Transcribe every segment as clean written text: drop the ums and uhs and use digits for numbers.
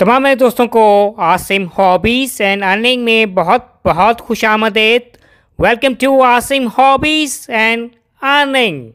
तमाम मेरे दोस्तों को आसिम हॉबीज़ एंड अर्निंग में बहुत बहुत खुशामदीद। Welcome to Asim hobbies and earning.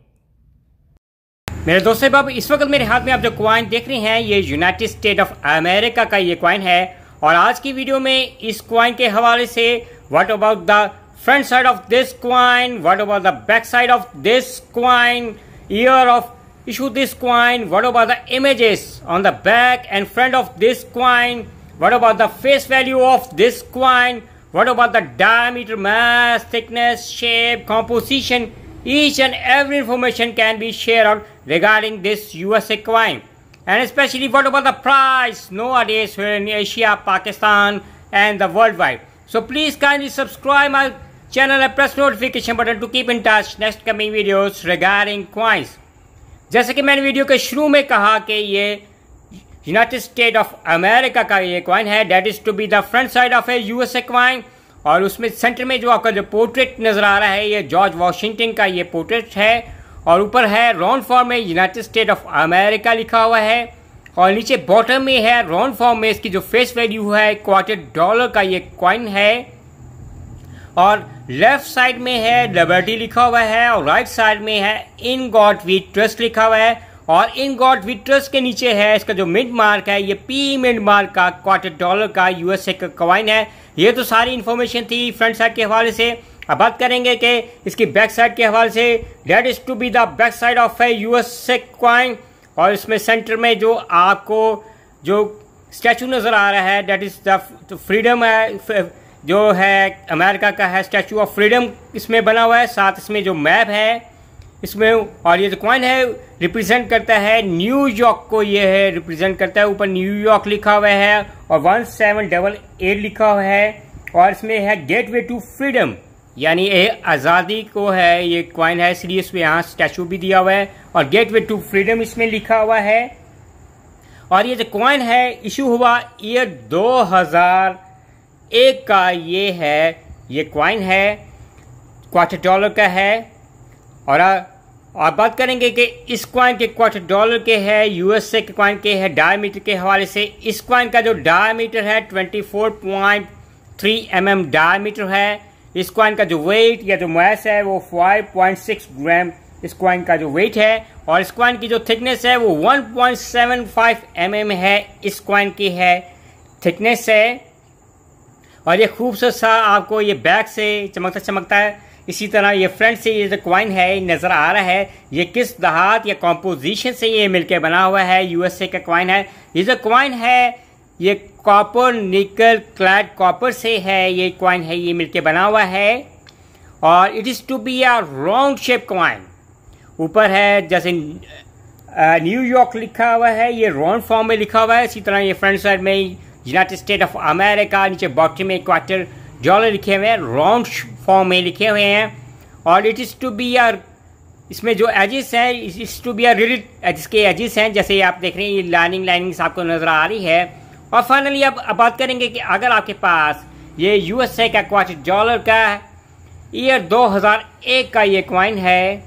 मेरे दोस्तों, अब इस वक्त मेरे हाथ में आप जो कॉइन देख रहे हैं ये यूनाइटेड स्टेट ऑफ अमेरिका का ये कॉइन है। और आज की वीडियो में इस कॉइन के हवाले से what about the front side of this coin, what about the back side of this coin, year of issue this coin, what about the images on the back and front of this coin, what about the face value of this coin, what about the diameter, mass, thickness, shape, composition, each and every information can be shared out regarding this USA coin. And especially what about the price nowadays here in Asia, Pakistan and the worldwide. So please kindly subscribe my channel and press notification button to keep in touch next coming videos regarding coins. जैसे कि मैंने video के शुरू में कहा कि ये United state of America का ये कॉइन है, that is to be the front side of a USA coin. और उसमें सेंटर में जो आपका जो पोर्ट्रेट नजर आ रहा है ये जॉर्ज वॉशिंगटन का ये पोर्ट्रेट है। और ऊपर है राउंड फॉर्म में यूनाइटेड स्टेट ऑफ अमेरिका लिखा हुआ है। और नीचे बॉटम में है राउंड फॉर्म में इसकी जो फेस वैल्यू है $25 का ये कॉइन है। और लेफ्ट साइड में है लिबर्टी लिखा हुआ है और राइट साइड में है इन गॉड वी ट्रस्ट लिखा हुआ है। और इन गॉड वी ट्रस्ट के नीचे है इसका जो मिड मार्क है, ये पी मिड मार्क का $25 का यूएसए का कॉइन है। ये तो सारी इंफॉर्मेशन थी फ्रंट साइड के हवाले से। अब बात करेंगे कि इसकी बैक साइड के हवाले से, that is to be the back side of a USA coin. और इसमें सेंटर में जो आपको जो स्टैचू नजर आ रहा है दैट इज द फ्रीडम है, जो है अमेरिका का है, स्टैचू ऑफ फ्रीडम इसमें बना हुआ है। साथ इसमें जो मैप है इसमें, और ये जो कॉइन है रिप्रेजेंट करता है न्यूयॉर्क को, ये है रिप्रेजेंट करता है। ऊपर न्यूयॉर्क लिखा हुआ है और 1788 लिखा हुआ है। और इसमें है गेटवे टू फ्रीडम, यानी ये आज़ादी को है ये कॉइन है, इसलिए इसमें यहाँ स्टैचू भी दिया हुआ है और गेटवे टू फ्रीडम इसमें लिखा हुआ है। और ये जो कॉइन है इशू हुआ ईयर 2001 का ये है, ये कॉइन है $25 का है। और बात करेंगे कि इस कॉइन के $25 के है, यूएसए के कॉइन के है। डायमीटर के हवाले से इस कॉइन का जो डायमीटर है 24.3 mm डायमीटर है। इस कॉइन का जो वेट या जो मास है वो 5.6 ग्राम इस कॉइन का जो वेट है। और इस कॉइन की जो थिकनेस है वो 1.75 mm है, इस कॉइन की है थिकनेस है। और ये खूबसूरत सा आपको ये बैक से चमकता चमकता है। इसी तरह ये फ्रंट से ये जो कॉइन है नज़र आ रहा है, ये किस धात या कॉम्पोजिशन से ये मिलकर बना हुआ है, यूएसए का कॉइन है। ये जो कॉइन है ये कॉपर निकल क्लैड कॉपर से है, ये कॉइन है ये मिलकर बना हुआ है। और it is to be a round shape coin. ऊपर है जैसे न्यूयॉर्क लिखा हुआ है, ये राउंड फॉर्म में लिखा हुआ है। इसी तरह ये फ्रंट साइड में यूनाइटेड स्टेट ऑफ अमेरिका, नीचे बॉटम में $25 लिखे हुए हैं, राउंड फॉर्म में लिखे हुए हैं। और it is to be R, इसमें जो एजेस हैं इस टू बी आर रिलेट, जिसके एजेस हैं जैसे आप देख रहे हैं ये लाइनिंग्स आपको नज़र आ रही है। और फाइनली अब बात करेंगे कि अगर आपके पास ये यूएसए का $25 का ईयर 2001 का ये कॉइन है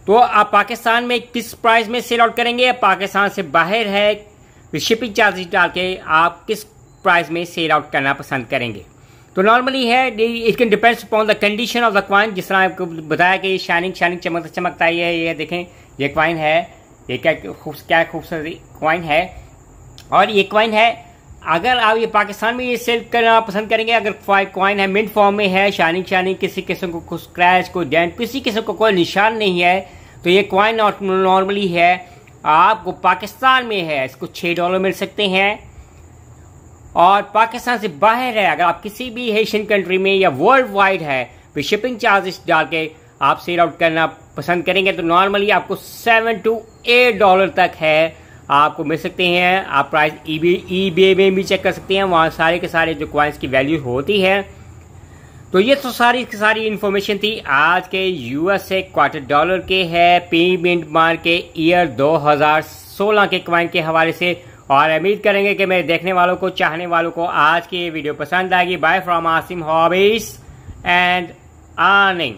तो आप पाकिस्तान में किस प्राइस में सेल आउट करेंगे, या पाकिस्तान से बाहर है शिपिंग चार्जेस डाल के आप किस प्राइस में सेल आउट करना पसंद करेंगे। तो नॉर्मली है it can depends upon the condition of the coin. जिस तरह आपको बताया कि शाइनिंग चमकता चमकता है, ये देखें ये कॉइन है, ये क्या खूबसूरत कॉइन है। और ये कॉइन है अगर आप ये पाकिस्तान में ये सेल करना पसंद करेंगे, अगर कॉइन है मिड फॉर्म में है, शाइनिंग किसी किस्म को स्क्रैच को डेंट किसी किस्म को कोई निशान नहीं है, तो ये कॉइन नॉर्मली है आपको पाकिस्तान में है इसको $6 मिल सकते हैं। और पाकिस्तान से बाहर है, अगर आप किसी भी एशियन कंट्री में या वर्ल्ड वाइड है तो शिपिंग चार्जेस डाल के आप सेल आउट करना पसंद करेंगे तो नॉर्मली आपको $7 to $8 तक है आपको मिल सकते हैं। आप प्राइस ईबे में भी चेक कर सकते हैं, वहाँ सारे के सारे जो कॉइन्स की वैल्यू होती है। तो ये तो सारी की सारी इन्फॉर्मेशन थी आज के यूएसए $25 के है पी मिड मार्क के ईयर 2016 के कॉइन के हवाले से। और उम्मीद करेंगे कि मेरे देखने वालों को, चाहने वालों को आज की वीडियो पसंद आएगी। Bye from Asim hobbies and earning.